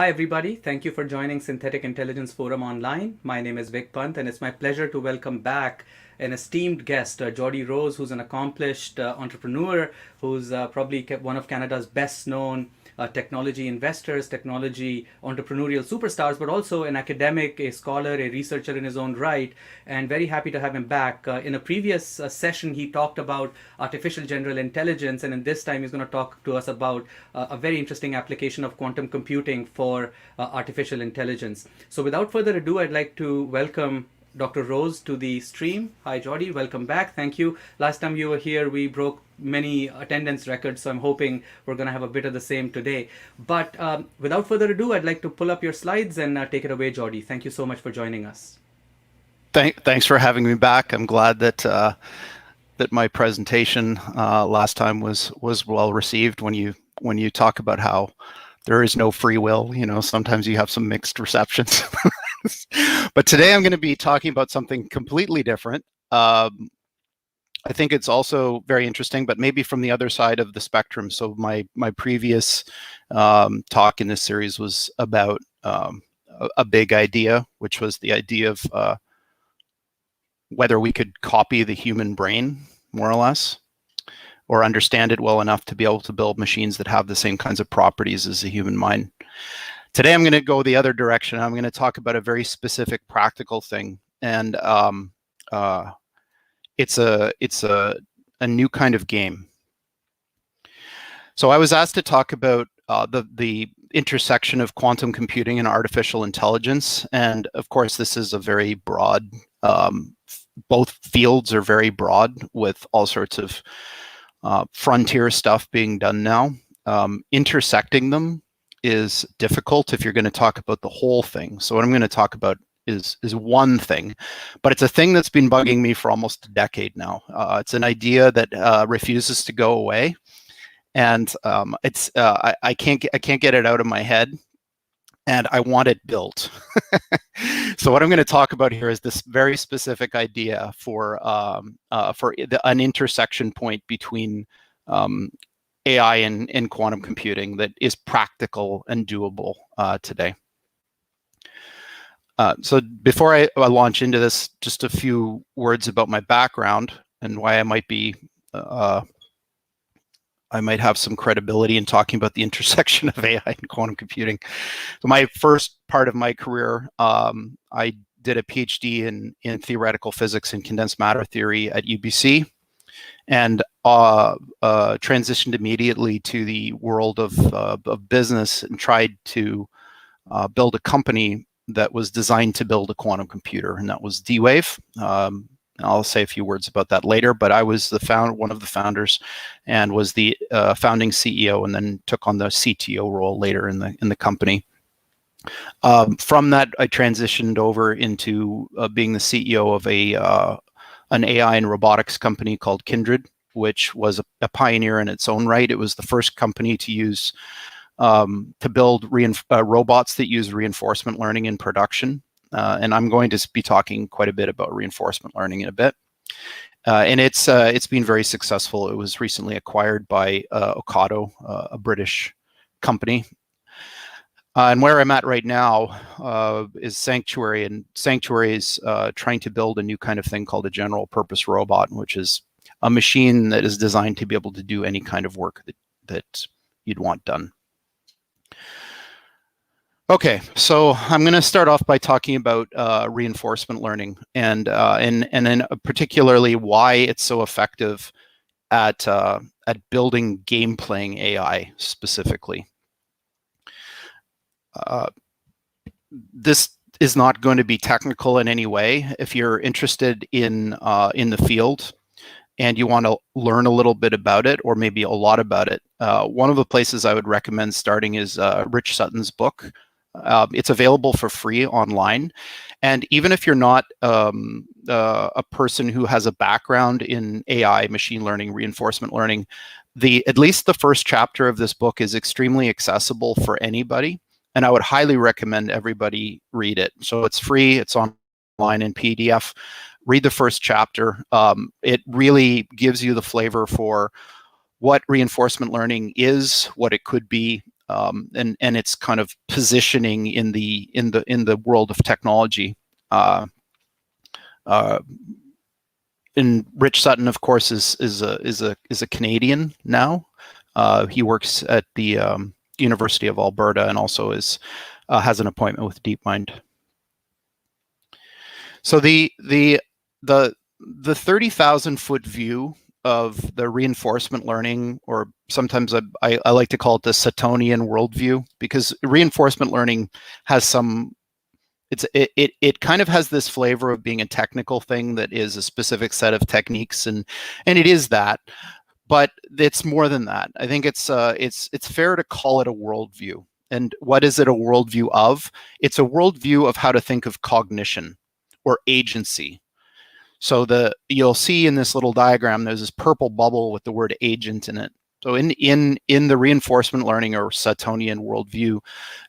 Hi, everybody. Thank you for joining Synthetic Intelligence Forum Online. My name is Vic Pant, and it's my pleasure to welcome back an esteemed guest, Geordie Rose, who's an accomplished entrepreneur, who's probably one of Canada's best known technology investors, technology entrepreneurial superstars, but also an academic, a scholar, a researcher in his own right, and very happy to have him back. In a previous session, he talked about artificial general intelligence, and in this time, he's going to talk to us about a very interesting application of quantum computing for artificial intelligence. So without further ado, I'd like to welcome Dr. Rose to the stream. Hi, Geordie. Welcome back. Thank you. Last time you were here, we broke many attendance records, so I'm hoping we're going to have a bit of the same today. But without further ado, I'd like to pull up your slides and take it away, Geordie. Thank you so much for joining us. Thanks for having me back. I'm glad that that my presentation last time was well received. When you talk about how there is no free will, sometimes you have some mixed receptions. But today I'm going to be talking about something completely different. I think it's also very interesting, but maybe from the other side of the spectrum. So my previous talk in this series was about a big idea, which was the idea of whether we could copy the human brain, more or less, or understand it well enough to be able to build machines that have the same kinds of properties as the human mind. Today, I'm going to go the other direction. I'm going to talk about a very specific practical thing, and it's a new kind of game. So I was asked to talk about the intersection of quantum computing and artificial intelligence, and of course, this is a very broad. Both fields are very broad, with all sorts of frontier stuff being done now. Intersecting them is difficult if you're going to talk about the whole thing. So what I'm going to talk about is one thing, but it's a thing that's been bugging me for almost a decade now. It's an idea that refuses to go away, and I can't get it out of my head, and I want it built. So what I'm going to talk about here is this very specific idea for an intersection point between AI and quantum computing that is practical and doable today. So before I launch into this, just a few words about my background and why I might have some credibility in talking about the intersection of AI and quantum computing. So my first part of my career, I did a PhD in theoretical physics and condensed matter theory at UBC, and transitioned immediately to the world of business and tried to build a company that was designed to build a quantum computer, and that was D-Wave. I'll say a few words about that later, but I was one of the founders, and was the founding CEO, and then took on the CTO role later in the company. From that, I transitioned over into being the CEO of an AI and robotics company called Kindred, which was a pioneer in its own right. It was the first company to use to build robots that use reinforcement learning in production. And I'm going to be talking quite a bit about reinforcement learning in a bit. And it's been very successful. It was recently acquired by Ocado, a British company. And where I'm at right now is Sanctuary, and Sanctuary is trying to build a new kind of thing called a general purpose robot, which is a machine that is designed to be able to do any kind of work that you'd want done. Okay, so I'm going to start off by talking about reinforcement learning, and then particularly why it's so effective at building game playing AI specifically. This is not going to be technical in any way. If you're interested in the field and you want to learn a little bit about it, or maybe a lot about it, one of the places I would recommend starting is Rich Sutton's book. It's available for free online. And even if you're not a person who has a background in AI, machine learning, reinforcement learning, at least the first chapter of this book is extremely accessible for anybody. And I would highly recommend everybody read it. So it's free, it's online in PDF. Read the first chapter. It really gives you the flavor for what reinforcement learning is, what it could be, and its kind of positioning in the world of technology. And Rich Sutton, of course, is a Canadian now. He works at the University of Alberta and also has an appointment with DeepMind. So the 30,000-foot view of the reinforcement learning, or sometimes I like to call it the Suttonian worldview, because reinforcement learning has some, it kind of has this flavor of being a technical thing that is a specific set of techniques, and it is that, but it's more than that. I think it's fair to call it a worldview. And what is it a worldview of? It's a worldview of how to think of cognition or agency. So you'll see in this little diagram, there's this purple bubble with the word agent in it. So in the reinforcement learning or Suttonian worldview,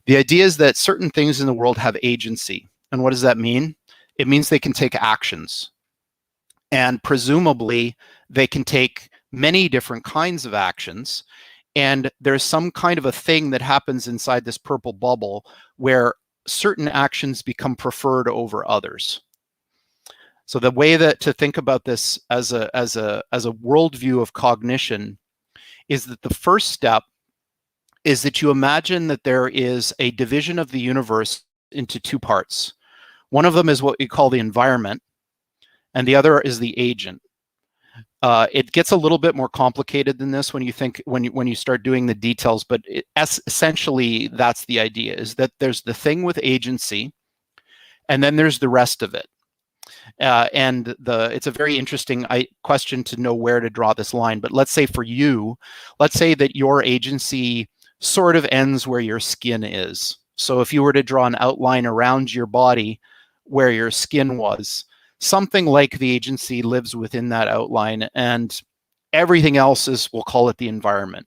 the idea is that certain things in the world have agency. And what does that mean? It means they can take actions. And presumably, they can take many different kinds of actions. And there's some kind of a thing that happens inside this purple bubble where certain actions become preferred over others. So the way that to think about this as a worldview of cognition is that the first step is that you imagine that there is a division of the universe into two parts. One of them is what we call the environment, and the other is the agent. It gets a little bit more complicated than this when you start doing the details, but essentially that's the idea, is that there's the thing with agency, and then there's the rest of it. And it's a very interesting question to know where to draw this line. But let's say for you, let's say that your agency sort of ends where your skin is. So if you were to draw an outline around your body where your skin was, something like the agency lives within that outline, and everything else is, we'll call it the environment.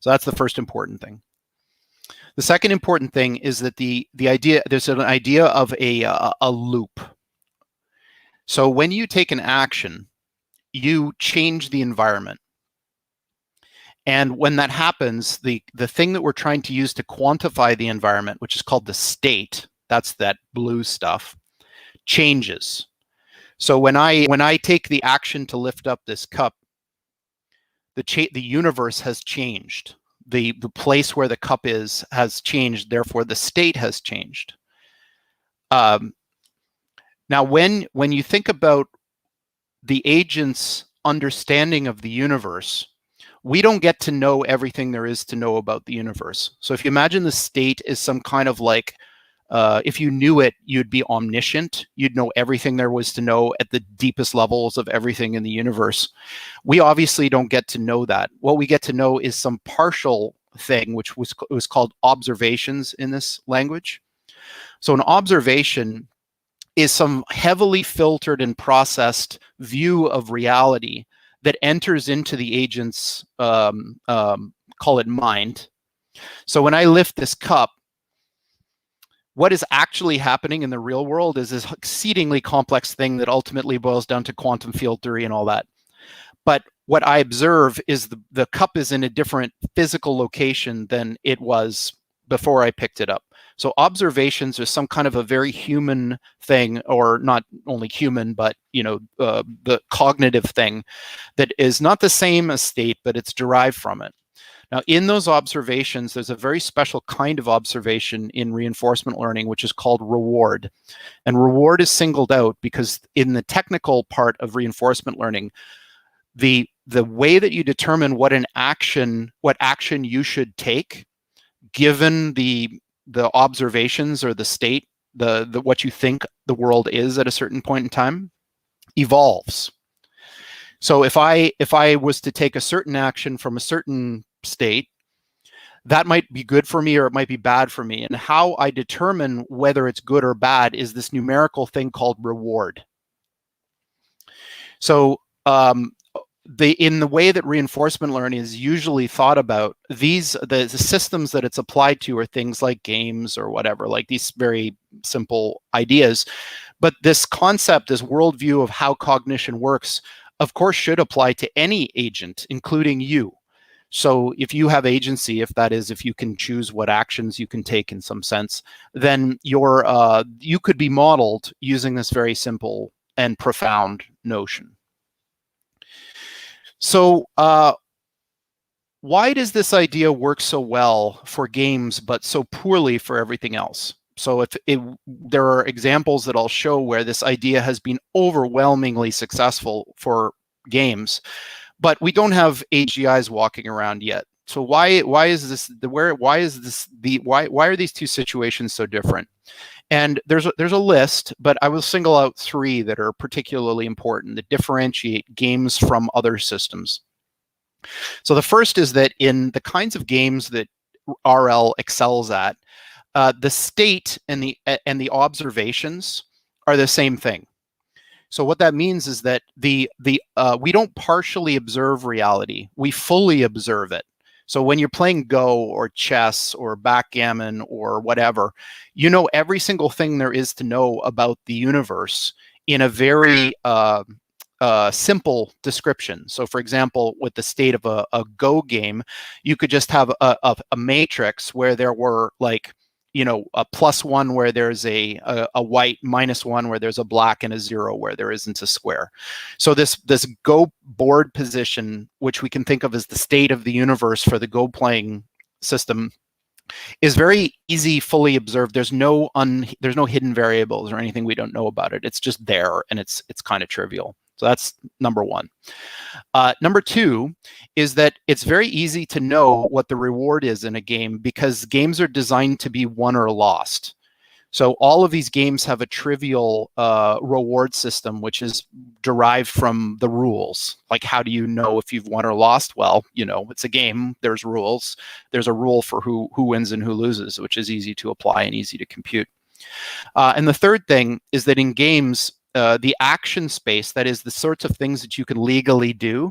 So that's the first important thing. The second important thing is that there's an idea of a loop. So when you take an action, you change the environment. And when that happens, the thing that we're trying to use to quantify the environment, which is called the state, that's that blue stuff, changes. So when I take the action to lift up this cup, the universe has changed. The place where the cup is has changed, therefore the state has changed. Now, when you think about the agent's understanding of the universe, we don't get to know everything there is to know about the universe. So if you imagine the state is some kind of like, if you knew it, you'd be omniscient. You'd know everything there was to know at the deepest levels of everything in the universe. We obviously don't get to know that. What we get to know is some partial thing, which was called observations in this language. So an observation is some heavily filtered and processed view of reality that enters into the agent's, call it mind. So when I lift this cup, what is actually happening in the real world is this exceedingly complex thing that ultimately boils down to quantum field theory and all that. But what I observe is the cup is in a different physical location than it was before I picked it up. So observations are some kind of a very human thing, or not only human, but the cognitive thing that is not the same as state, but it's derived from it. Now, in those observations, there's a very special kind of observation in reinforcement learning, which is called reward. And reward is singled out because in the technical part of reinforcement learning, the way that you determine what action you should take, given the observations or the state, what you think the world is at a certain point in time, evolves. So if I was to take a certain action from a certain state, that might be good for me or it might be bad for me. And how I determine whether it's good or bad is this numerical thing called reward. So in the way that reinforcement learning is usually thought about, the systems that it's applied to are things like games or whatever, like these very simple ideas. But this concept, this worldview of how cognition works, of course, should apply to any agent, including you. So if you have agency, if that is, if you can choose what actions you can take in some sense, then you could be modeled using this very simple and profound notion. So why does this idea work so well for games, but so poorly for everything else? So there are examples that I'll show where this idea has been overwhelmingly successful for games, but we don't have AGIs walking around yet. So why are these two situations so different? And there's a list, but I will single out three that are particularly important that differentiate games from other systems. So the first is that in the kinds of games that RL excels at, the state and the observations are the same thing. So what that means is that we don't partially observe reality; we fully observe it. So when you're playing Go or chess or backgammon or whatever, you know every single thing there is to know about the universe in a very simple description. So for example, with the state of a Go game, you could just have a matrix where there were like, you know, a +1 where there's a white, -1 where there's a black, and a 0 where there isn't a square. So this Go board position, which we can think of as the state of the universe for the Go playing system, is very easy, fully observed. There's no hidden variables or anything we don't know about it. It's just there, and it's kind of trivial. So that's number one. Number two is that it's very easy to know what the reward is in a game because games are designed to be won or lost. So all of these games have a trivial reward system, which is derived from the rules. Like, how do you know if you've won or lost? Well, you know, it's a game. There's rules. There's a rule for who wins and who loses, which is easy to apply and easy to compute. And the third thing is that in games, the action space, that is the sorts of things that you can legally do,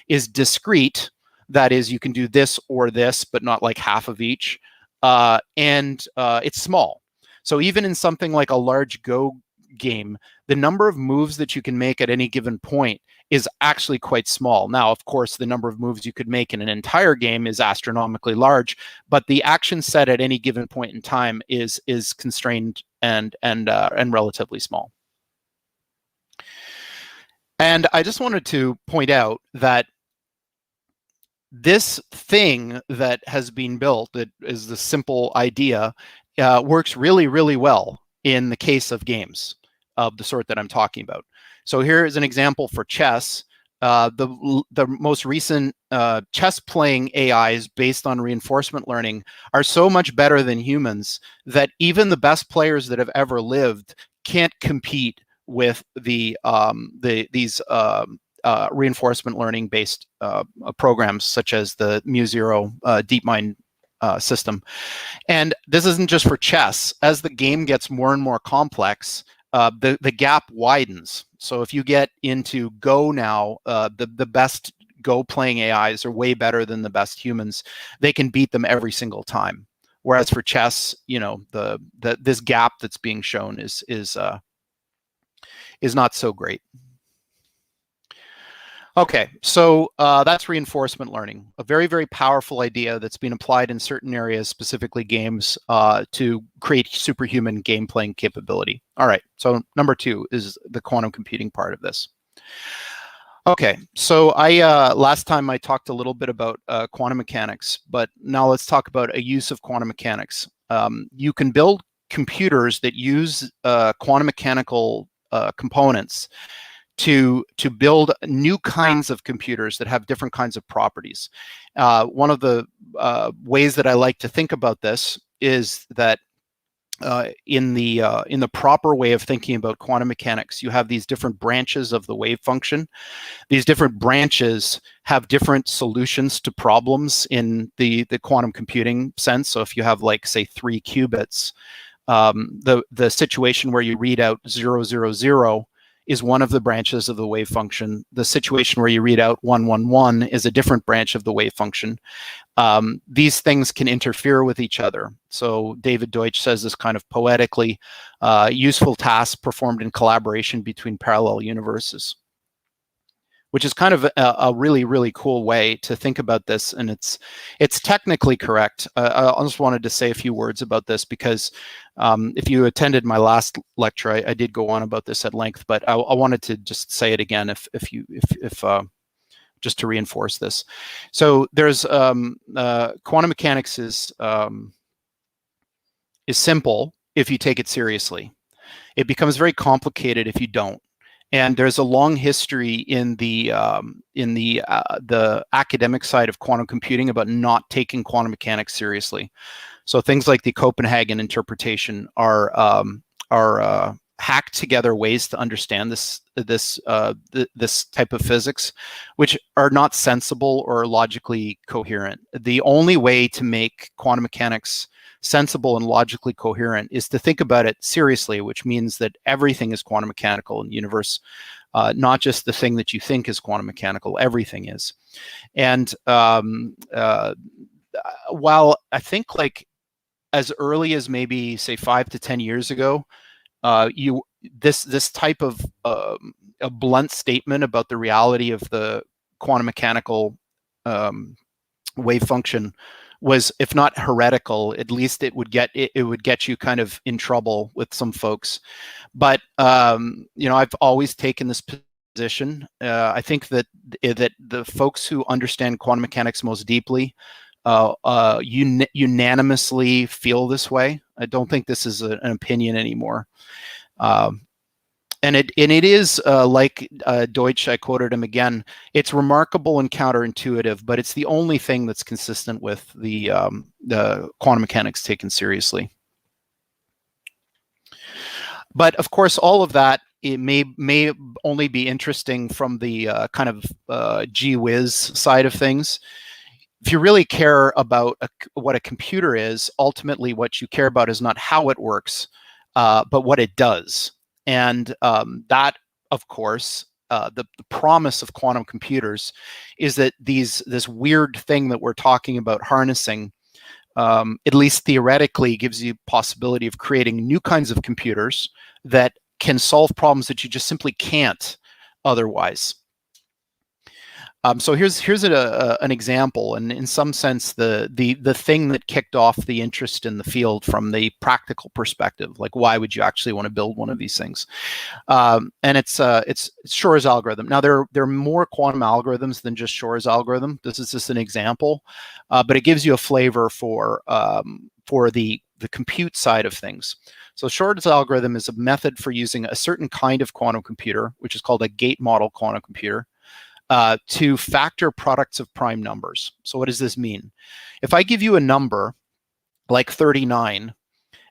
is discrete. That is, you can do this or this, but not like half of each. And it's small. So even in something like a large Go game, the number of moves that you can make at any given point is actually quite small. Now, of course, the number of moves you could make in an entire game is astronomically large, but the action set at any given point in time is constrained and relatively small. And I just wanted to point out that this thing that has been built, that is the simple idea, works really, really well in the case of games of the sort that I'm talking about. So here is an example for chess. The most recent chess playing AIs based on reinforcement learning are so much better than humans that even the best players that have ever lived can't compete with these reinforcement learning based programs such as the Mu-Zero DeepMind system. And this isn't just for chess. As the game gets more and more complex, the gap widens. So if you get into Go now, the best Go playing AIs are way better than the best humans. They can beat them every single time. Whereas for chess, you know, this gap that's being shown is not so great. Okay, so that's reinforcement learning, a very, very powerful idea that's been applied in certain areas, specifically games, to create superhuman game playing capability. All right, so number two is the quantum computing part of this. Okay, so last time I talked a little bit about quantum mechanics, but now let's talk about a use of quantum mechanics. You can build computers that use quantum mechanical components to build new kinds of computers that have different kinds of properties. One of the ways that I like to think about this is that in the proper way of thinking about quantum mechanics, you have these different branches of the wave function. These different branches have different solutions to problems in the quantum computing sense. So if you have, like, say, 3 qubits, the situation where you read out 0, 0, 0 is one of the branches of the wave function. The situation where you read out 1, 1, 1 is a different branch of the wave function. These things can interfere with each other. So David Deutsch says this kind of poetically, useful tasks performed in collaboration between parallel universes. which is kind of a really, really cool way to think about this. And it's technically correct. I just wanted to say a few words about this because if you attended my last lecture, I did go on about this at length, but I wanted to just say it again if just to reinforce this. So there's quantum mechanics is simple if you take it seriously. It becomes very complicated if you don't. And there's a long history in the academic side of quantum computing about not taking quantum mechanics seriously. So things like the Copenhagen interpretation are hacked together ways to understand this type of physics, which are not sensible or logically coherent. The only way to make quantum mechanics sensible and logically coherent is to think about it seriously, which means that everything is quantum mechanical in the universe, not just the thing that you think is quantum mechanical, everything is. And while I think like as early as maybe say 5 to 10 years ago, this type of a blunt statement about the reality of the quantum mechanical wave function was, if not heretical, at least it would get you kind of in trouble with some folks. But I've always taken this position. I think that the folks who understand quantum mechanics most deeply unanimously feel this way. I don't think this is an opinion anymore. And it is like Deutsch, I quoted him again, it's remarkable and counterintuitive, but it's the only thing that's consistent with the quantum mechanics taken seriously. But of course, all of that, it may only be interesting from the kind of gee whiz side of things. If you really care about what a computer is, ultimately what you care about is not how it works, but what it does. And that, of course, the promise of quantum computers is that this weird thing that we're talking about harnessing, at least theoretically, gives you possibility of creating new kinds of computers that can solve problems that you just simply can't otherwise. So here's an example, and in some sense, the thing that kicked off the interest in the field from the practical perspective, like why would you actually want to build one of these things? And it's Shor's algorithm. Now there are more quantum algorithms than just Shor's algorithm. This is just an example, but it gives you a flavor for the compute side of things. So Shor's algorithm is a method for using a certain kind of quantum computer, which is called a gate model quantum computer, to factor products of prime numbers. So what does this mean? If I give you a number like 39,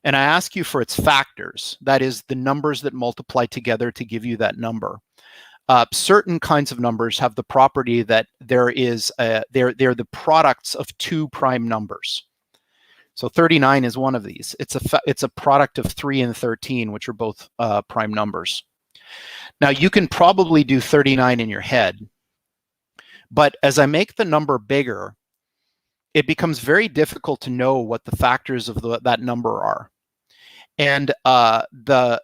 and I ask you for its factors, that is the numbers that multiply together to give you that number, certain kinds of numbers have the property that they're the products of two prime numbers. So 39 is one of these. It's a product of 3 and 13, which are both prime numbers. Now you can probably do 39 in your head, but as I make the number bigger, it becomes very difficult to know what the factors of that number are. And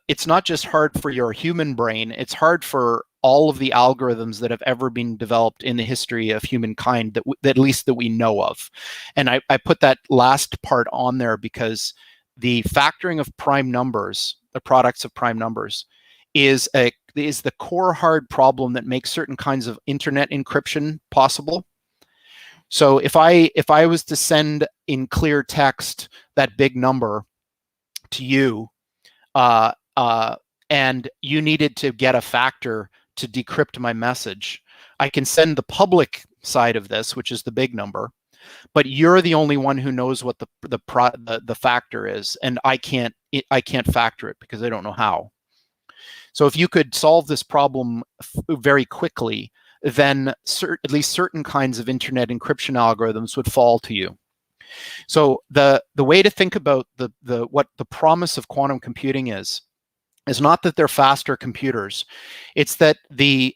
it's not just hard for your human brain, it's hard for all of the algorithms that have ever been developed in the history of humankind that at least that we know of. And I put that last part on there because the factoring of prime numbers, the products of prime numbers, is the core hard problem that makes certain kinds of internet encryption possible. So if I was to send in clear text that big number to you, and you needed to get a factor to decrypt my message, I can send the public side of this, which is the big number, but you're the only one who knows what the factor is, and I can't factor it because I don't know how. So if you could solve this problem very quickly, then at least certain kinds of internet encryption algorithms would fall to you. So the way to think about what the promise of quantum computing is not that they're faster computers. It's that the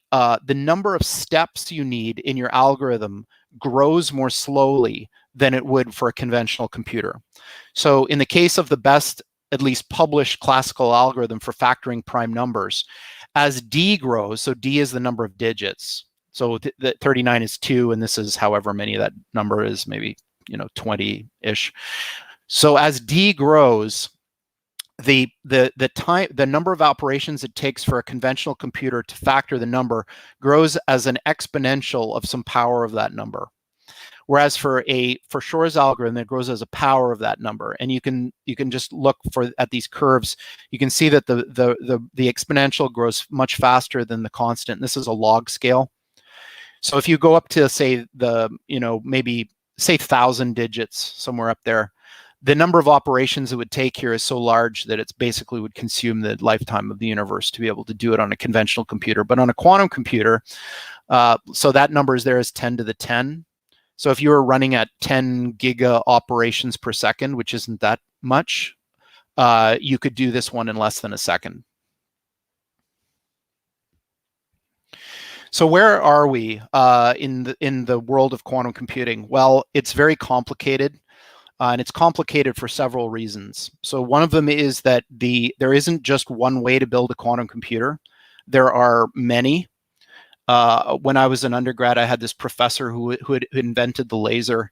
number of steps you need in your algorithm grows more slowly than it would for a conventional computer. So in the case of the best, at least published classical algorithm for factoring prime numbers, as D grows, so D is the number of digits. So the 39 is 2, and this is however many that number is, maybe 20-ish. So as D grows, the number of operations it takes for a conventional computer to factor the number grows as an exponential of some power of that number. Whereas for Shor's algorithm, it grows as a power of that number. And you can just look at these curves. You can see that the exponential grows much faster than the constant. This is a log scale. So if you go up to say maybe say 1,000 digits, somewhere up there, the number of operations it would take here is so large that it's basically would consume the lifetime of the universe to be able to do it on a conventional computer. But on a quantum computer, so that number is there as 10 to the 10. So if you were running at 10 giga operations per second, which isn't that much, you could do this one in less than a second. So where are we in the world of quantum computing? Well, it's very complicated, and it's complicated for several reasons. So one of them is that there isn't just one way to build a quantum computer. There are many. When I was an undergrad, I had this professor who had invented the laser,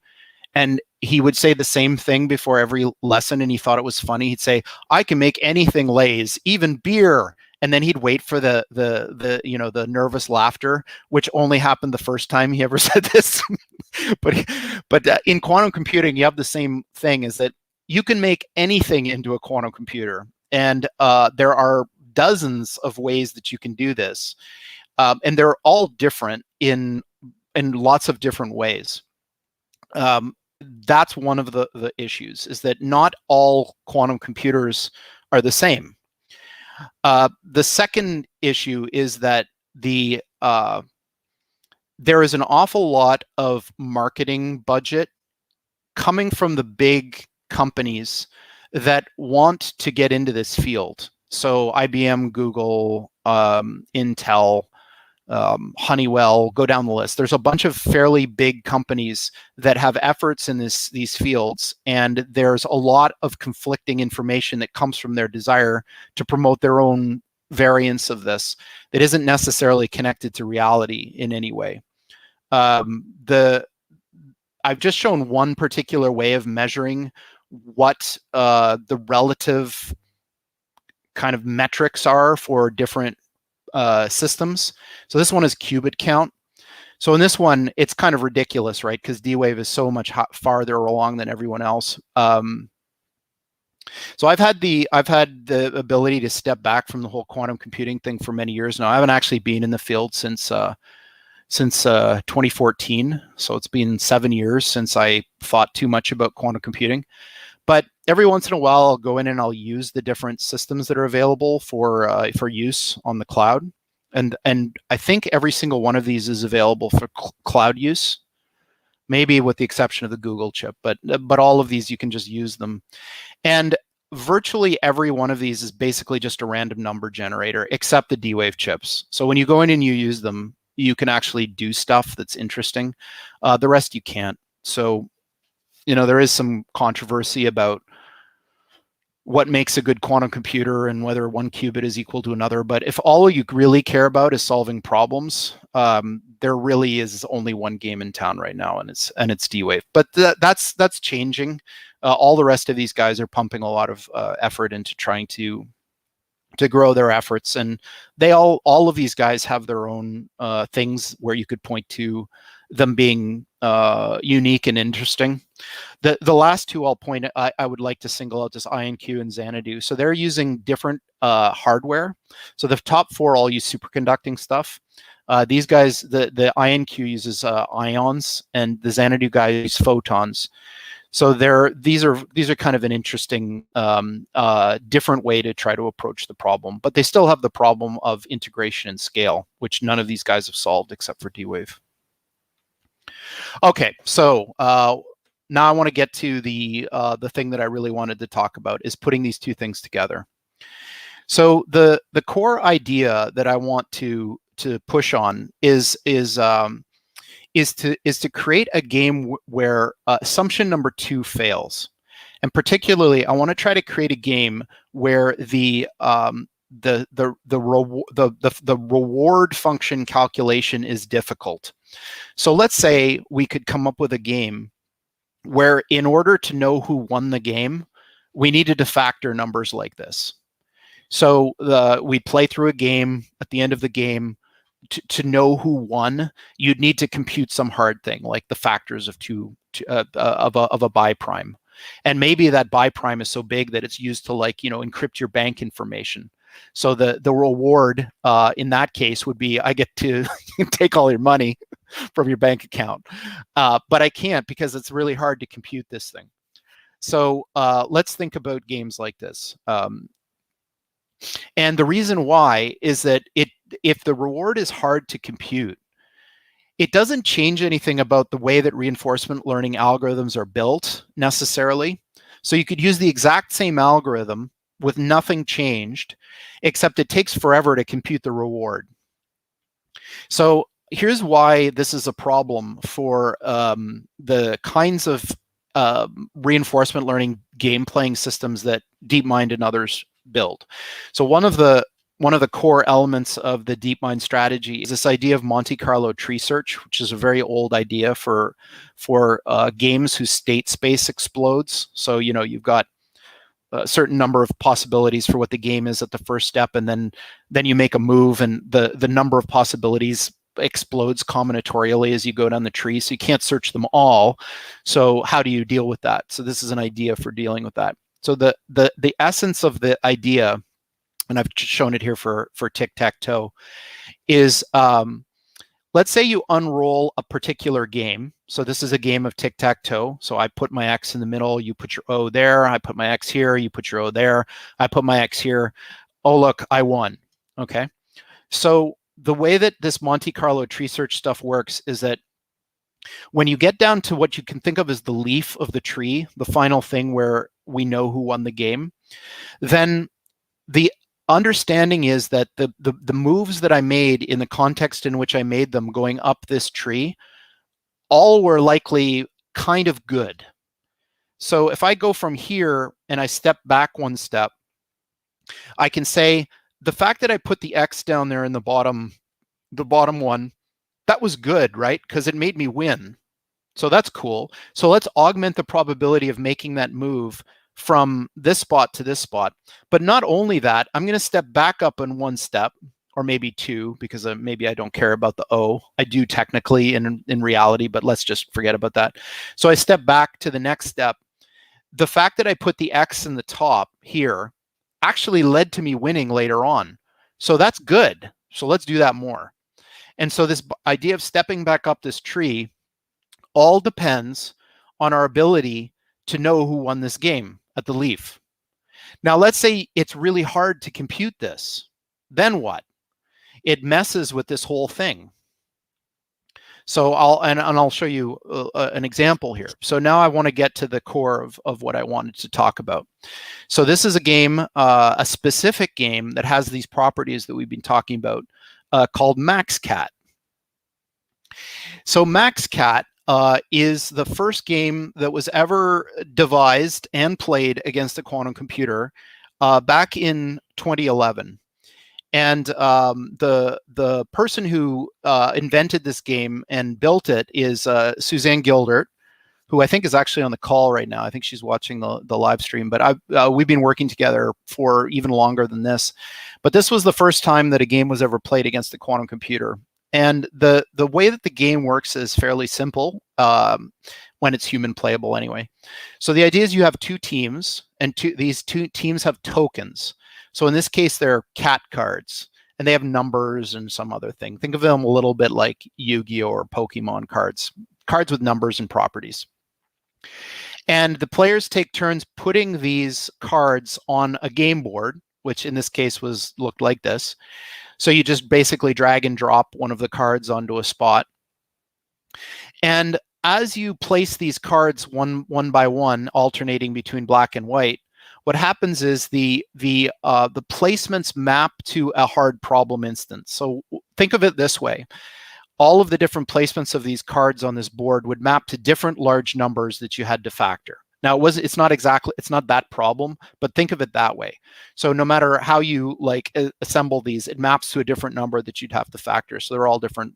and he would say the same thing before every lesson, and he thought it was funny. He'd say, "I can make anything laze, even beer." And then he'd wait for the nervous laughter, which only happened the first time he ever said this. but in quantum computing, you have the same thing, is that you can make anything into a quantum computer, and there are dozens of ways that you can do this, and they're all different in lots of different ways. That's one of the issues, is that not all quantum computers are the same. The second issue is that there is an awful lot of marketing budget coming from the big companies that want to get into this field. So IBM, Google, Intel, Honeywell, go down the list. There's a bunch of fairly big companies that have efforts in these fields, and there's a lot of conflicting information that comes from their desire to promote their own variants of this that isn't necessarily connected to reality in any way. I've just shown one particular way of measuring what the relative kind of metrics are for different systems. So this one is qubit count. So in this one, it's kind of ridiculous, right? Because D-Wave is so much farther along than everyone else. So I've had the ability to step back from the whole quantum computing thing for many years now. I haven't actually been in the field since 2014. So it's been 7 years since I thought too much about quantum computing. But every once in a while, I'll go in and I'll use the different systems that are available for use on the cloud. And I think every single one of these is available for cloud use, maybe with the exception of the Google chip. But all of these, you can just use them. And virtually every one of these is basically just a random number generator, except the D-Wave chips. So when you go in and you use them, you can actually do stuff that's interesting. The rest you can't. So there is some controversy about what makes a good quantum computer and whether one qubit is equal to another. But if all you really care about is solving problems, there really is only one game in town right now, and it's D-Wave. But that's changing. All the rest of these guys are pumping a lot of effort into trying to grow their efforts, and all of these guys have their own things where you could point to them being unique and interesting. The last two I'll point, I would like to single out, this IonQ and Xanadu. So they're using different hardware. So the top four all use superconducting stuff. These guys, the IonQ uses ions, and the Xanadu guys use photons. So these are kind of an interesting different way to try to approach the problem, but they still have the problem of integration and scale, which none of these guys have solved except for D-Wave. Okay, so now I want to get to the thing that I really wanted to talk about, is putting these two things together. So the core idea that I want to push on is to create a game where assumption number 2 fails. And particularly, I want to try to create a game where the the reward function calculation is difficult. So let's say we could come up with a game where, in order to know who won the game, we needed to factor numbers like this. So we play through a game. At the end of the game, to know who won, you'd need to compute some hard thing like the factors of of a biprime. And maybe that biprime is so big that it's used to, like, encrypt your bank information. So the reward in that case would be, I get to take all your money from your bank account. But I can't, because it's really hard to compute this thing. So let's think about games like this. And the reason why is that if the reward is hard to compute, it doesn't change anything about the way that reinforcement learning algorithms are built necessarily. So you could use the exact same algorithm with nothing changed, except it takes forever to compute the reward. So here's why this is a problem for the kinds of reinforcement learning game playing systems that DeepMind and others build. So one of the core elements of the DeepMind strategy is this idea of Monte Carlo tree search, which is a very old idea for games whose state space explodes. So you've got a certain number of possibilities for what the game is at the first step, and then you make a move, and the number of possibilities explodes combinatorially as you go down the tree. So you can't search them all. So how do you deal with that? So this is an idea for dealing with that. So the essence of the idea, and I've shown it here for tic-tac-toe, is let's say you unroll a particular game. So this is a game of tic-tac-toe. So I put my X in the middle, you put your O there, I put my X here, you put your O there, I put my X here. Oh, look, I won. Okay. So the way that this Monte Carlo tree search stuff works is that when you get down to what you can think of as the leaf of the tree, the final thing where we know who won the game, then the understanding is that the moves that I made in the context in which I made them going up this tree, all were likely kind of good. So if I go from here and I step back one step, I can say the fact that I put the X down there in the bottom one, that was good, right? Because it made me win. So that's cool. So let's augment the probability of making that move from this spot to this spot. But not only that, I'm going to step back up in one step, or maybe two, because maybe I don't care about the O. I do technically in reality, but let's just forget about that. So I step back to the next step. The fact that I put the X in the top here actually led to me winning later on. So that's good. So let's do that more. And so this idea of stepping back up this tree all depends on our ability to know who won this game at the leaf. Now, let's say it's really hard to compute this. Then what? It messes with this whole thing. So I'll show you an example here. So now I want to get to the core of what I wanted to talk about. So this is a game, a specific game that has these properties that we've been talking about, called MaxCat. So MaxCat is the first game that was ever devised and played against a quantum computer back in 2011. And the person who invented this game and built it is Suzanne Gildert, who I think is actually on the call right now. I think she's watching the live stream, but we've been working together for even longer than this. But this was the first time that a game was ever played against a quantum computer. And the way that the game works is fairly simple when it's human playable anyway. So the idea is you have two teams, and these two teams have tokens. So in this case, they're cat cards, and they have numbers and some other thing. Think of them a little bit like Yu-Gi-Oh! Or Pokemon cards with numbers and properties. And the players take turns putting these cards on a game board, which in this case looked like this. So you just basically drag and drop one of the cards onto a spot. And as you place these cards one by one, alternating between black and white, what happens is the placements map to a hard problem instance. So think of it this way. All of the different placements of these cards on this board would map to different large numbers that you had to factor. Now, it's not that problem, but think of it that way. So no matter how you assemble these, it maps to a different number that you'd have to factor. So they're all different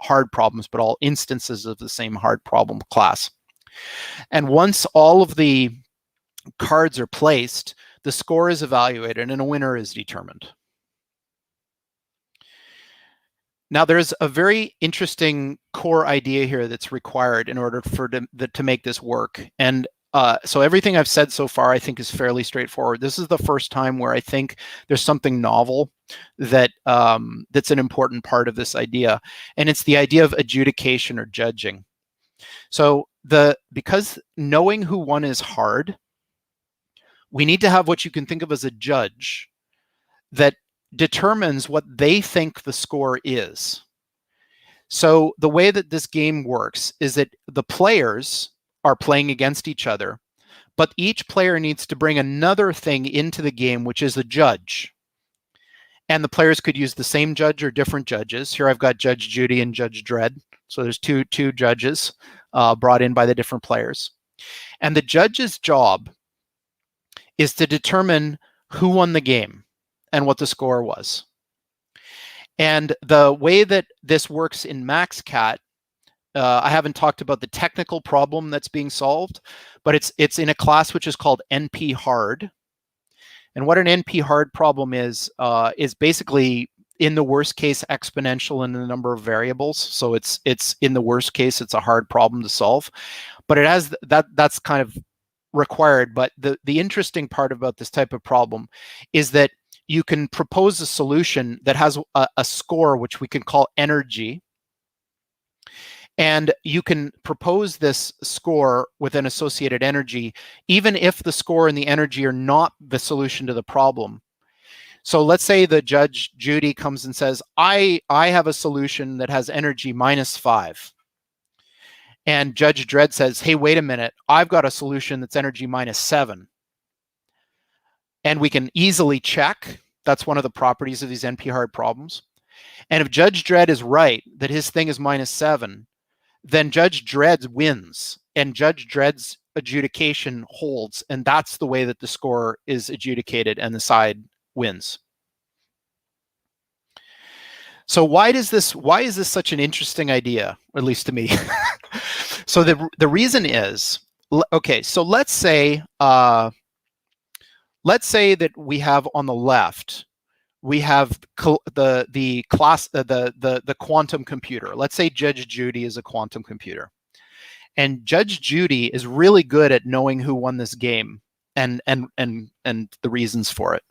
hard problems, but all instances of the same hard problem class. And once all of the cards are placed, the score is evaluated and a winner is determined. Now, there's a very interesting core idea here that's required in order to make this work. And so everything I've said so far, I think, is fairly straightforward. This is the first time where I think there's something novel that that's an important part of this idea, and it's the idea of adjudication or judging. So because knowing who won is hard, we need to have what you can think of as a judge that determines what they think the score is. So the way that this game works is that the players are playing against each other, but each player needs to bring another thing into the game, which is a judge. And the players could use the same judge or different judges. Here I've got Judge Judy and Judge Dredd. So there's two judges brought in by the different players. And the judge's job is to determine who won the game and what the score was. And the way that this works in MaxCat, I haven't talked about the technical problem that's being solved, but it's in a class which is called NP Hard. And what an NP Hard problem is basically, in the worst case, exponential in the number of variables. So it's in the worst case, it's a hard problem to solve, but it has that's kind of required. But the interesting part about this type of problem is that you can propose a solution that has a score which we can call energy. And you can propose this score with an associated energy, even if the score and the energy are not the solution to the problem. So let's say the Judge Judy comes and says, I have a solution that has energy -5. And Judge Dredd says, hey, wait a minute, I've got a solution that's energy -7. And we can easily check. That's one of the properties of these NP Hard problems. And if Judge Dredd is right, that his thing is -7, then Judge Dredd wins, and Judge Dredd's adjudication holds, and that's the way that the score is adjudicated and the side wins. So why is this such an interesting idea, at least to me? So the reason is, okay, so let's say that we have on the left, we have the quantum computer. Let's say Judge Judy is a quantum computer, and Judge Judy is really good at knowing who won this game and the reasons for it.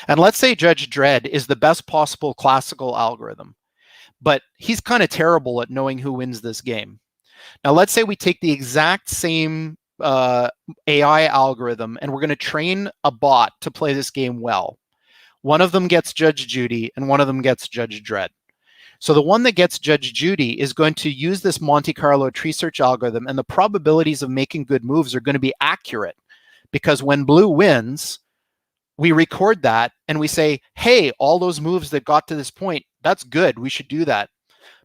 And let's say Judge Dredd is the best possible classical algorithm, but he's kind of terrible at knowing who wins this game. Now let's say we take the exact same AI algorithm and we're going to train a bot to play this game well. One of them gets Judge Judy and one of them gets Judge Dredd. So the one that gets Judge Judy is going to use this Monte Carlo tree search algorithm, and the probabilities of making good moves are going to be accurate, because when blue wins, we record that and we say, hey, all those moves that got to this point, that's good, we should do that.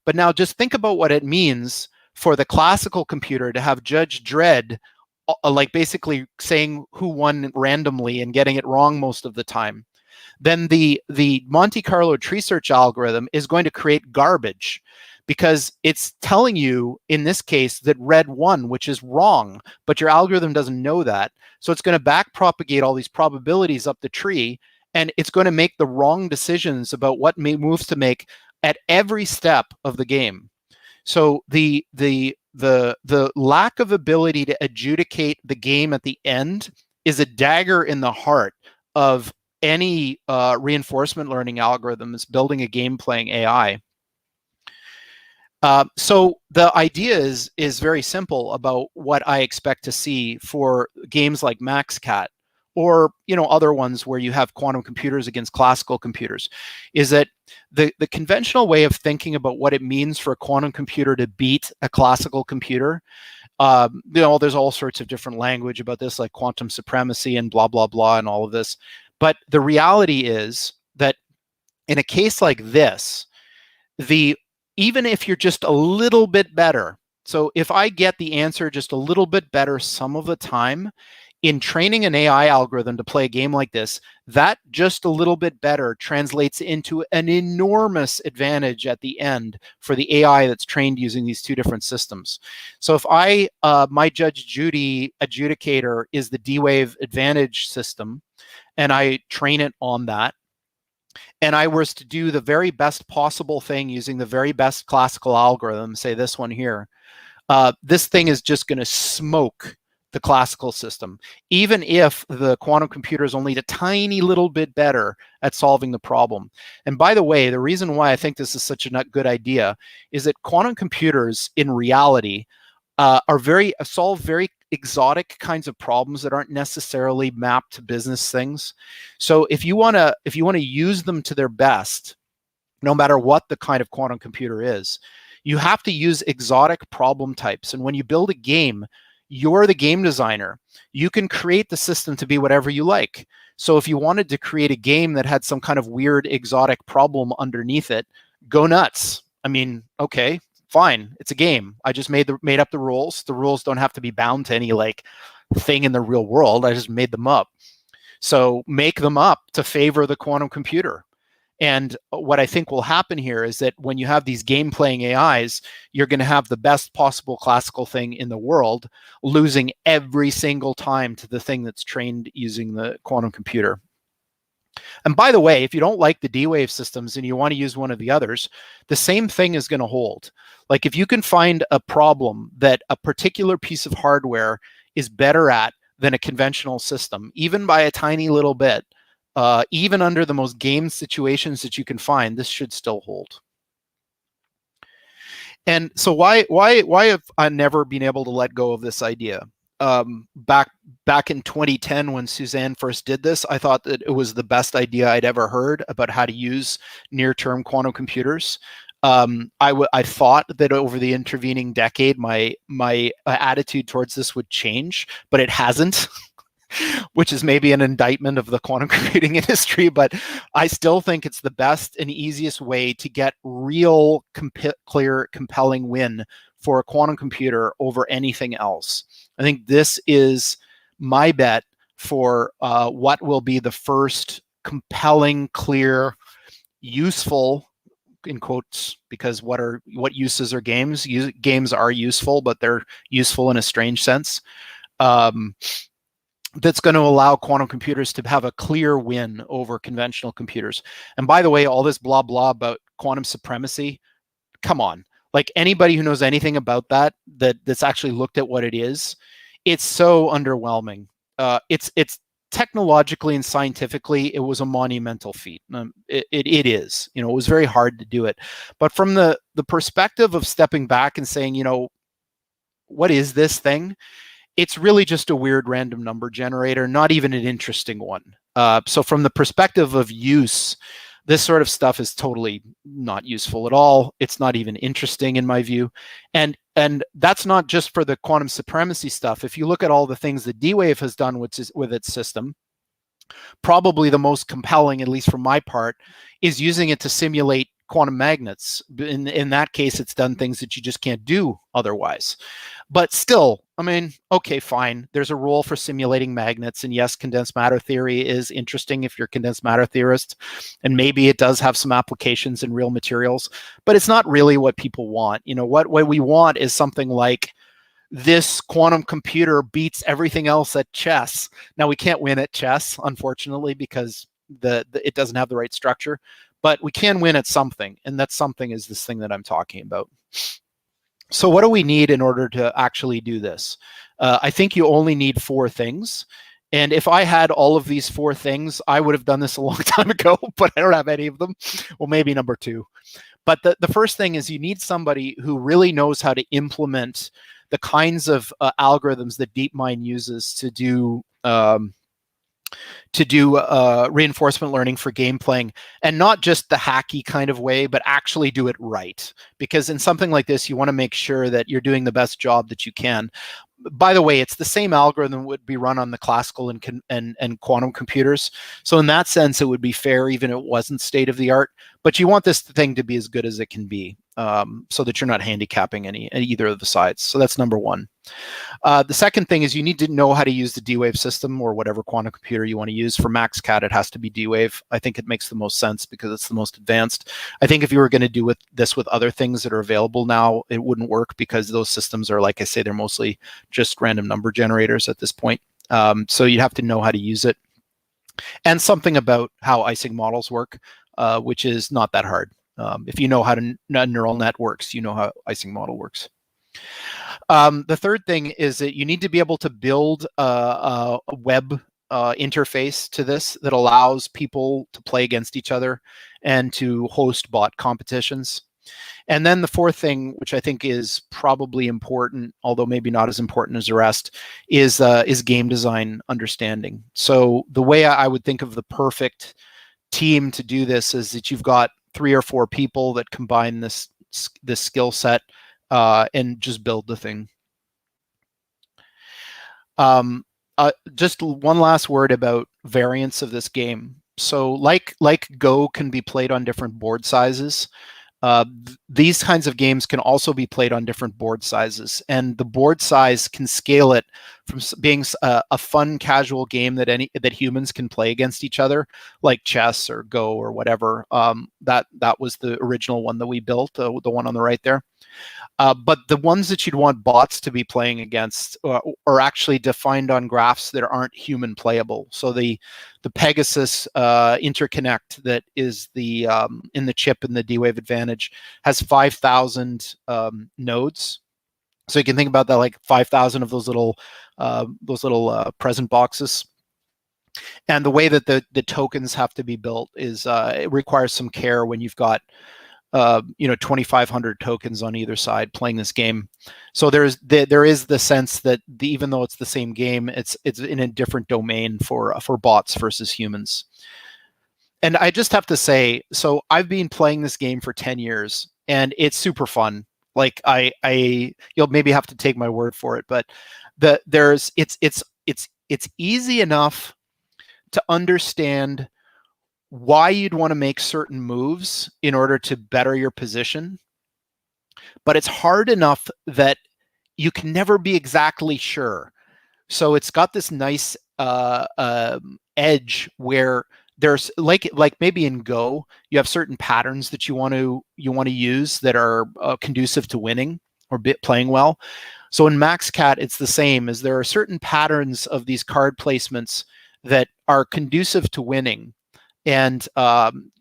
But now just think about what it means for the classical computer to have Judge Dredd like basically saying who won randomly and getting it wrong most of the time. Then the Monte Carlo tree search algorithm is going to create garbage, because it's telling you, in this case, that red won, which is wrong, but your algorithm doesn't know that. So it's going to back propagate all these probabilities up the tree, and it's going to make the wrong decisions about what moves to make at every step of the game. So the lack of ability to adjudicate the game at the end is a dagger in the heart of any reinforcement learning algorithms building a game playing AI. So the idea is very simple about what I expect to see for games like MaxCat, or other ones where you have quantum computers against classical computers, is that the conventional way of thinking about what it means for a quantum computer to beat a classical computer, there's all sorts of different language about this, like quantum supremacy and blah blah blah and all of this. But the reality is that in a case like this, even if you're just a little bit better, So if I get the answer just a little bit better some of the time, in training an AI algorithm to play a game like this, that just a little bit better translates into an enormous advantage at the end for the AI that's trained using these two different systems. So if my Judge Judy adjudicator is the D-Wave advantage system, and I train it on that, and I was to do the very best possible thing using the very best classical algorithm, say this one here, this thing is just going to smoke the classical system, even if the quantum computer is only a tiny little bit better at solving the problem. And by the way, the reason why I think this is such a good idea is that quantum computers in reality solve very exotic kinds of problems that aren't necessarily mapped to business things. So if you want to use them to their best, no matter what the kind of quantum computer is, you have to use exotic problem types. And when you build a game, you're the game designer. You can create the system to be whatever you like. So if you wanted to create a game that had some kind of weird exotic problem underneath it, go nuts. I mean, okay, fine. It's a game. I just made up the rules. The rules don't have to be bound to any like thing in the real world. I just made them up. So make them up to favor the quantum computer. And what I think will happen here is that when you have these game-playing AIs, you're going to have the best possible classical thing in the world, losing every single time to the thing that's trained using the quantum computer. And by the way, if you don't like the D-Wave systems and you want to use one of the others, the same thing is going to hold. Like if you can find a problem that a particular piece of hardware is better at than a conventional system, even by a tiny little bit, even under the most game situations that you can find, this should still hold. And so why have I never been able to let go of this idea? Back in 2010, when Suzanne first did this, I thought that it was the best idea I'd ever heard about how to use near-term quantum computers. I thought that over the intervening decade, my attitude towards this would change, but it hasn't. Which is maybe an indictment of the quantum computing industry, but I still think it's the best and easiest way to get real, clear, compelling win for a quantum computer over anything else. I think this is my bet for what will be the first compelling, clear, useful, in quotes, because what uses are games? Games are useful, but they're useful in a strange sense. That's going to allow quantum computers to have a clear win over conventional computers. And by the way, all this blah, blah about quantum supremacy, come on. Like anybody who knows anything about that's actually looked at what it is, it's so underwhelming. It's technologically and scientifically, it was a monumental feat. It is, it was very hard to do it. But from the perspective of stepping back and saying, what is this thing? It's really just a weird random number generator, not even an interesting one. So from the perspective of use, this sort of stuff is totally not useful at all. It's not even interesting in my view. And that's not just for the quantum supremacy stuff. If you look at all the things that D-Wave has done with its system, probably the most compelling, at least from my part, is using it to simulate quantum magnets. In that case, it's done things that you just can't do otherwise. But still, I mean, okay, fine. There's a role for simulating magnets. And yes, condensed matter theory is interesting if you're a condensed matter theorist. And maybe it does have some applications in real materials. But it's not really what people want. What we want is something like, this quantum computer beats everything else at chess. Now, we can't win at chess, unfortunately, because it doesn't have the right structure. But we can win at something, and that something is this thing that I'm talking about. So what do we need in order to actually do this? I think you only need 4 things. And if I had all of these 4 things, I would have done this a long time ago, but I don't have any of them. Well, maybe number 2. But the first thing is you need somebody who really knows how to implement the kinds of algorithms that DeepMind uses to do reinforcement learning for game playing, and not just the hacky kind of way, but actually do it right. Because in something like this, you want to make sure that you're doing the best job that you can. By the way, it's the same algorithm would be run on the classical and quantum computers. So in that sense, it would be fair even if it wasn't state of the art. But you want this thing to be as good as it can be, so that you're not handicapping either of the sides. So that's number one. The second thing is you need to know how to use the D-Wave system or whatever quantum computer you want to use. For MaxCat, it has to be D-Wave. I think it makes the most sense because it's the most advanced. I think if you were going to do this with other things that are available now, it wouldn't work because those systems are, like I say, they're mostly just random number generators at this point. So you'd have to know how to use it. And something about how Ising models work, which is not that hard. If you know how neural net works, you know how Ising model works. The third thing is that you need to be able to build a web interface to this that allows people to play against each other and to host bot competitions. And then the fourth thing, which I think is probably important, although maybe not as important as the rest, is game design understanding. So the way I would think of the perfect team to do this is that you've got 3 or 4 people that combine this skill set and just build the thing. Just one last word about variants of this game. So like Go can be played on different board sizes, these kinds of games can also be played on different board sizes, and the board size can scale it from being a fun casual game that humans can play against each other, like chess or Go or whatever. That was the original one that we built, the one on the right there. But the ones that you'd want bots to be playing against are actually defined on graphs that aren't human playable. So the Pegasus interconnect that is in the chip in the D-Wave Advantage has 5,000 nodes. So you can think about that like 5,000 of those little present boxes. And the way that the tokens have to be built is it requires some care when you've got 2,500 tokens on either side playing this game. So there is the sense that even though it's the same game, it's in a different domain for bots versus humans. And I just have to say, so I've been playing this game for 10 years, and it's super fun. Like you'll maybe have to take my word for it, but it's easy enough to understand why you'd want to make certain moves in order to better your position, but it's hard enough that you can never be exactly sure. So it's got this nice edge where there's like maybe in Go, you have certain patterns that you want to use that are conducive to winning or playing well. So in MaxCat, it's the same. As there are certain patterns of these card placements that are conducive to winning. And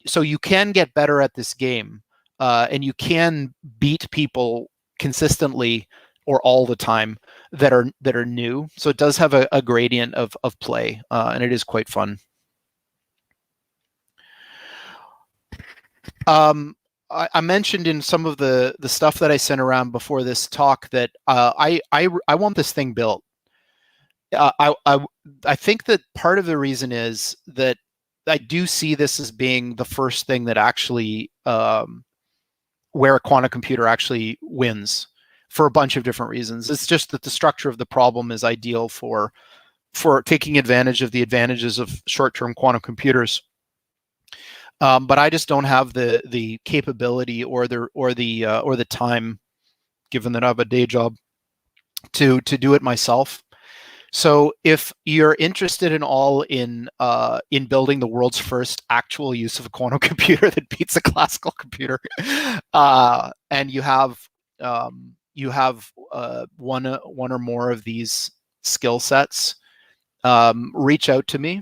so you can get better at this game, and you can beat people consistently or all the time that are new. So it does have a gradient of play, and it is quite fun. I mentioned in some of the stuff that I sent around before this talk that I want this thing built. I think that part of the reason is that I do see this as being the first thing that actually where a quantum computer actually wins for a bunch of different reasons. It's just that the structure of the problem is ideal for taking advantage of the advantages of short-term quantum computers. But I just don't have the capability or the time, given that I have a day job, to do it myself. So if you're interested in building the world's first actual use of a quantum computer that beats a classical computer, and you have one or more of these skill sets, reach out to me.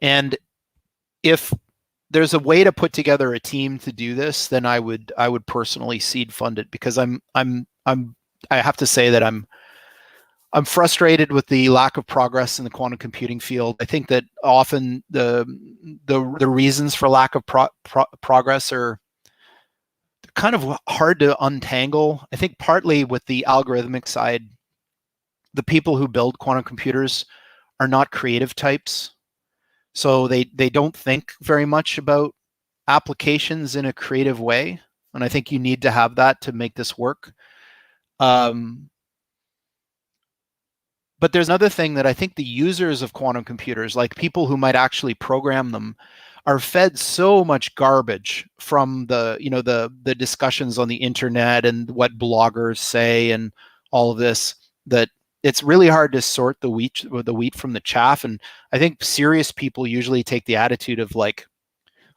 And if there's a way to put together a team to do this, then I would personally seed fund it, because I have to say that I'm frustrated with the lack of progress in the quantum computing field. I think that often the reasons for lack of progress are kind of hard to untangle. I think partly with the algorithmic side, the people who build quantum computers are not creative types. So they don't think very much about applications in a creative way. And I think you need to have that to make this work. But there's another thing that I think the users of quantum computers, like people who might actually program them, are fed so much garbage from the discussions on the internet and what bloggers say and all of this, that it's really hard to sort the wheat from the chaff. And I think serious people usually take the attitude of like,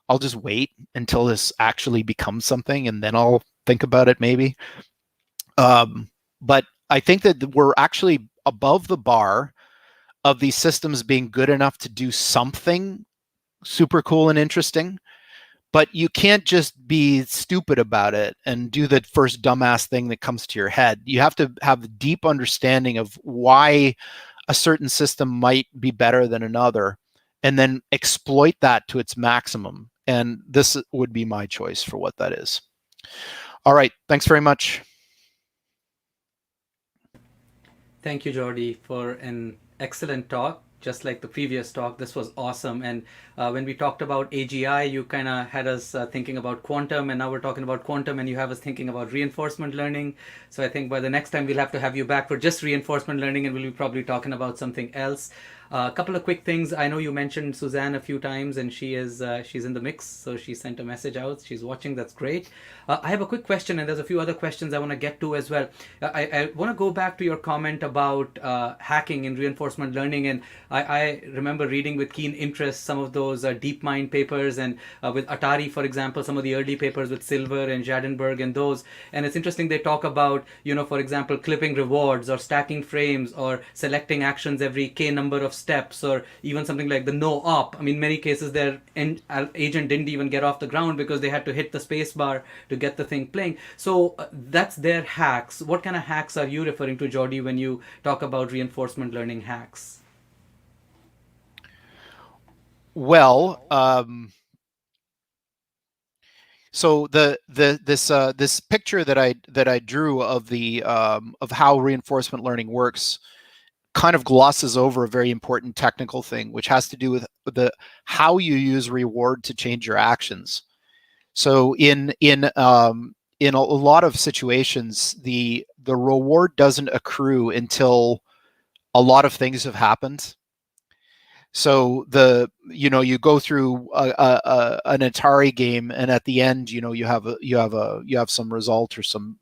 I'll just wait until this actually becomes something and then I'll think about it maybe. But I think that we're actually above the bar of these systems being good enough to do something super cool and interesting. But you can't just be stupid about it and do the first dumbass thing that comes to your head. You have to have a deep understanding of why a certain system might be better than another, and then exploit that to its maximum. And this would be my choice for what that is. All right, thanks very much. Thank you, Jordi, for an excellent talk. Just like the previous talk, this was awesome. And when we talked about AGI, you kind of had us thinking about quantum, and now we're talking about quantum, and you have us thinking about reinforcement learning. So I think by the next time we'll have to have you back for just reinforcement learning, and we'll be probably talking about something else. A couple of quick things. I know you mentioned Suzanne a few times, and she's in the mix, so she sent a message out. She's watching. That's great. I have a quick question, and there's a few other questions I want to get to as well. I want to go back to your comment about hacking in reinforcement learning, and I remember reading with keen interest some of those DeepMind papers, and with Atari, for example, some of the early papers with Silver and Jadenberg and those. And it's interesting, they talk about, for example, clipping rewards or stacking frames or selecting actions every K number of steps, or even something like the no op. I mean, in many cases their agent didn't even get off the ground because they had to hit the space bar to get the thing playing. So that's their hacks. What kind of hacks are you referring to, Jordi, when you talk about reinforcement learning hacks? Well, so this picture that I drew of the of how reinforcement learning works kind of glosses over a very important technical thing, which has to do with how you use reward to change your actions. So in a lot of situations, the reward doesn't accrue until a lot of things have happened. So you go through an Atari game, and at the end, you have some result or some,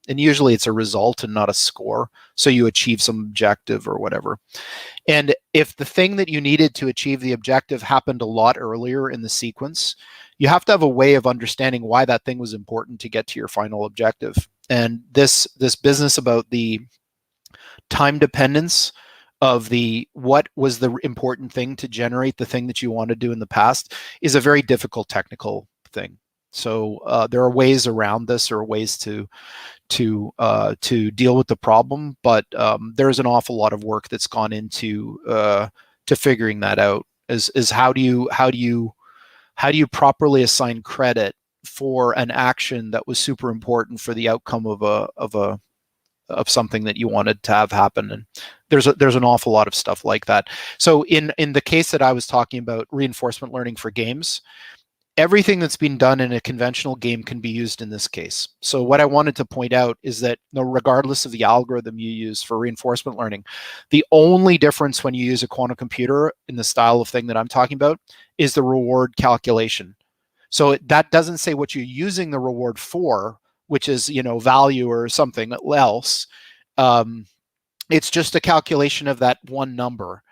and usually it's a result and not a score. So you achieve some objective or whatever. And if the thing that you needed to achieve the objective happened a lot earlier in the sequence, you have to have a way of understanding why that thing was important to get to your final objective. And this business about the time dependence of what was the important thing to generate the thing that you want to do in the past is a very difficult technical thing. So there are ways around this, or ways to deal with the problem, but there's an awful lot of work that's gone into to figuring that out. Is how do you properly assign credit for an action that was super important for the outcome of something that you wanted to have happen? And there's an awful lot of stuff like that. So in the case that I was talking about, reinforcement learning for games, everything that's been done in a conventional game can be used in this case. So what I wanted to point out is that regardless of the algorithm you use for reinforcement learning, the only difference when you use a quantum computer in the style of thing that I'm talking about is the reward calculation. So that doesn't say what you're using the reward for, which is, value or something else. It's just a calculation of that one number.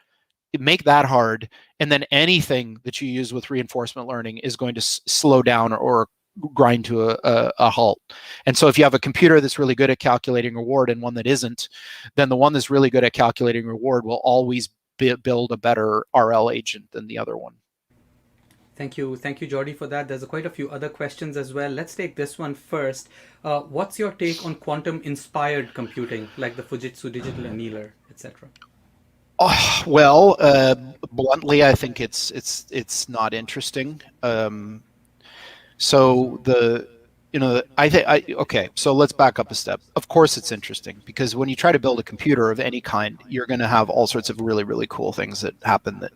Make that hard, and then anything that you use with reinforcement learning is going to slow down or grind to a halt. And so if you have a computer that's really good at calculating reward and one that isn't, then the one that's really good at calculating reward will always build a better RL agent than the other one. Thank you, Jordi, for that. There's quite a few other questions as well. Let's take this one first. What's your take on quantum-inspired computing, like the Fujitsu Digital Annealer, etc.? Oh, well, bluntly, I think it's not interesting. So Okay, so let's back up a step. Of course it's interesting, because when you try to build a computer of any kind, you're going to have all sorts of really, really cool things that happen that,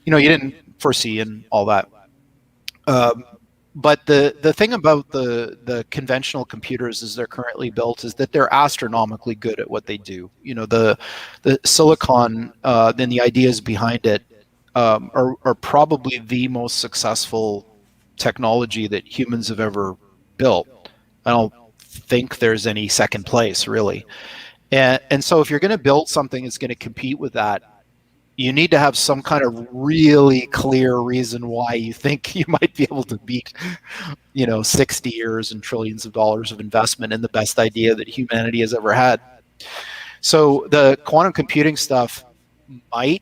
you didn't foresee and all that. But the thing about the conventional computers as they're currently built is that they're astronomically good at what they do. The silicon, then the ideas behind it, are probably the most successful technology that humans have ever built. I don't think there's any second place, really. And so if you're going to build something that's going to compete with that, you need to have some kind of really clear reason why you think you might be able to beat, 60 years and trillions of dollars of investment in the best idea that humanity has ever had. So the quantum computing stuff might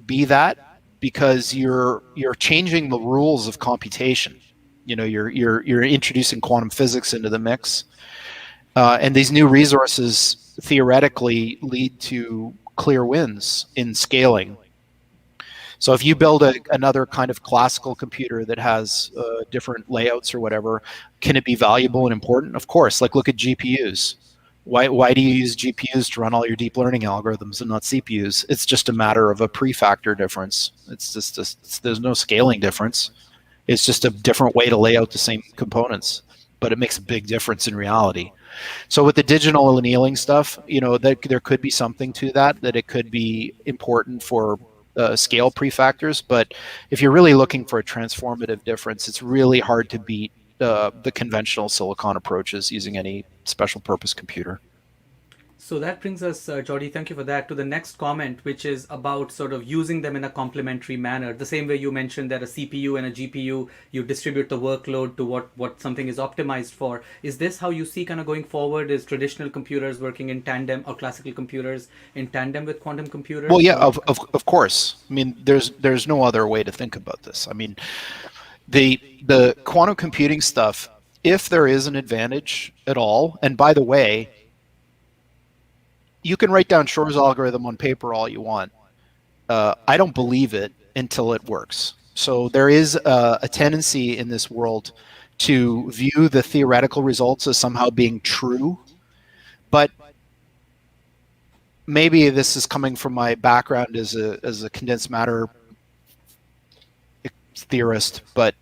be that, because you're changing the rules of computation. You're introducing quantum physics into the mix, and these new resources theoretically lead to clear wins in scaling. So if you build another kind of classical computer that has different layouts or whatever, can it be valuable and important? Of course. Like, look at GPUs. Why do you use GPUs to run all your deep learning algorithms and not CPUs? It's just a matter of a prefactor difference. There's no scaling difference. It's just a different way to lay out the same components, but it makes a big difference in reality. So with the digital annealing stuff, there could be something to that it could be important for scale prefactors. But if you're really looking for a transformative difference, it's really hard to beat the conventional silicon approaches using any special purpose computer. So that brings us, Jordi, thank you for that, to the next comment, which is about sort of using them in a complementary manner. The same way you mentioned that a CPU and a GPU, you distribute the workload to what something is optimized for. Is this how you see kind of going forward? Is traditional computers working in tandem, or classical computers in tandem with quantum computers? Well, yeah, of course. I mean, there's no other way to think about this. I mean, the quantum computing stuff, if there is an advantage at all, and by the way, you can write down Shor's algorithm on paper all you want. I don't believe it until it works. So there is a tendency in this world to view the theoretical results as somehow being true. But maybe this is coming from my background as a condensed matter theorist, but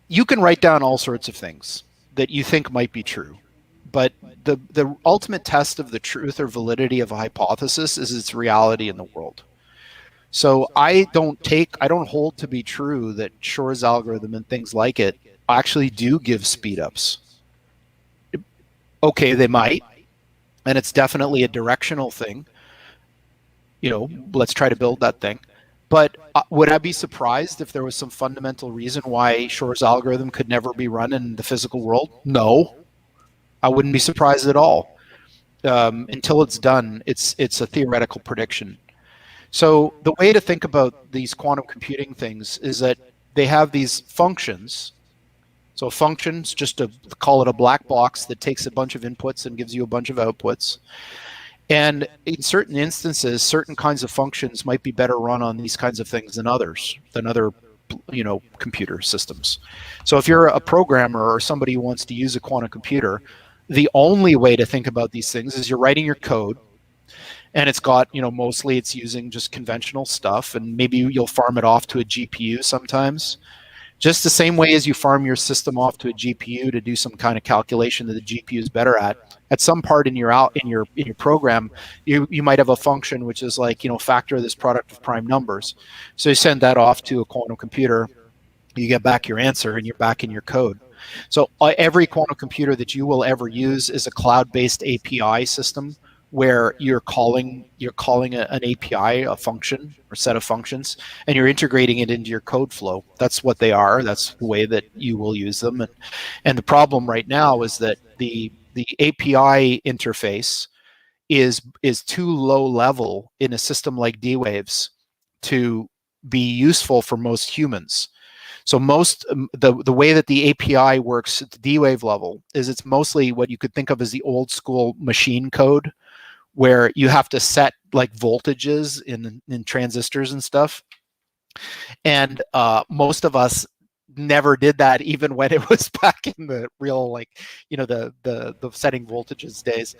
you can write down all sorts of things that you think might be true. But the ultimate test of the truth or validity of a hypothesis is its reality in the world. So I don't hold to be true that Shor's algorithm and things like it actually do give speedups. Okay, they might, and it's definitely a directional thing. Let's try to build that thing. But would I be surprised if there was some fundamental reason why Shor's algorithm could never be run in the physical world? No. I wouldn't be surprised at all. Until it's done, it's a theoretical prediction. So the way to think about these quantum computing things is that they have these functions. So functions, just to call it a black box that takes a bunch of inputs and gives you a bunch of outputs. And in certain instances, certain kinds of functions might be better run on these kinds of things than other computer systems. So if you're a programmer or somebody who wants to use a quantum computer, the only way to think about these things is you're writing your code, and it's got, mostly it's using just conventional stuff, and maybe you'll farm it off to a GPU sometimes. Just the same way as you farm your system off to a GPU to do some kind of calculation that the GPU is better at some part in your program, you might have a function which is like, factor this product of prime numbers. So you send that off to a quantum computer, you get back your answer, and you're back in your code. So every quantum computer that you will ever use is a cloud-based API system where you're calling an API, a function or set of functions, and you're integrating it into your code flow. That's what they are. That's the way that you will use them. And the problem right now is that the API interface is too low level in a system like D-Waves to be useful for most humans. So the way that the API works at the D-Wave level is it's mostly what you could think of as the old school machine code, where you have to set like voltages in transistors and stuff. And most of us never did that, even when it was back in the real, like, the setting voltages days.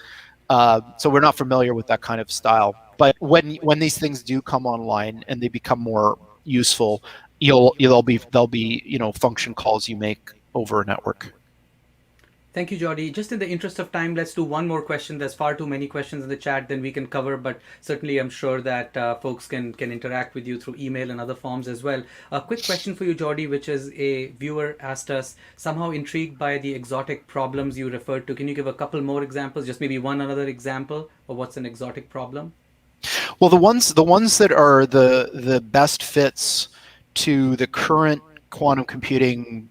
So we're not familiar with that kind of style. But when these things do come online and they become more useful, there'll be function calls you make over a network. Thank you, Jordi. Just in the interest of time, let's do one more question. There's far too many questions in the chat than we can cover, but certainly I'm sure that folks can interact with you through email and other forms as well. A quick question for you, Jordi, which is a viewer asked us, somehow intrigued by the exotic problems you referred to. Can you give a couple more examples, just maybe one another example of what's an exotic problem? Well, the ones that are the best fits to the current quantum computing,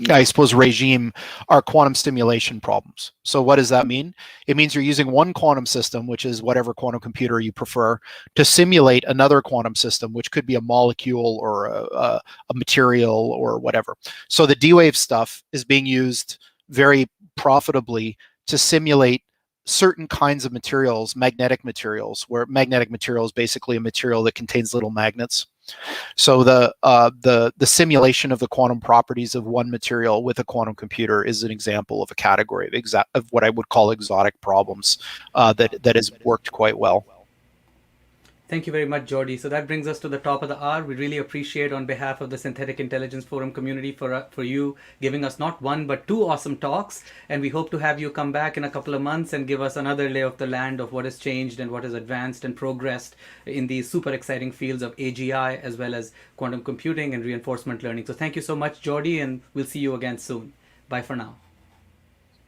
I suppose, regime are quantum stimulation problems. So what does that mean? It means you're using one quantum system, which is whatever quantum computer you prefer, to simulate another quantum system, which could be a molecule or a material or whatever. So the D-Wave stuff is being used very profitably to simulate certain kinds of materials, magnetic materials, where magnetic material is basically a material that contains little magnets. So the simulation of the quantum properties of one material with a quantum computer is an example of a category of what I would call exotic problems that has worked quite well. Thank you very much, Jordi. So that brings us to the top of the hour. We really appreciate, on behalf of the Synthetic Intelligence Forum community, for you giving us not one but two awesome talks. And we hope to have you come back in a couple of months and give us another lay of the land of what has changed and what has advanced and progressed in these super exciting fields of AGI, as well as quantum computing and reinforcement learning. So thank you so much, Jordi, and we'll see you again soon. Bye for now.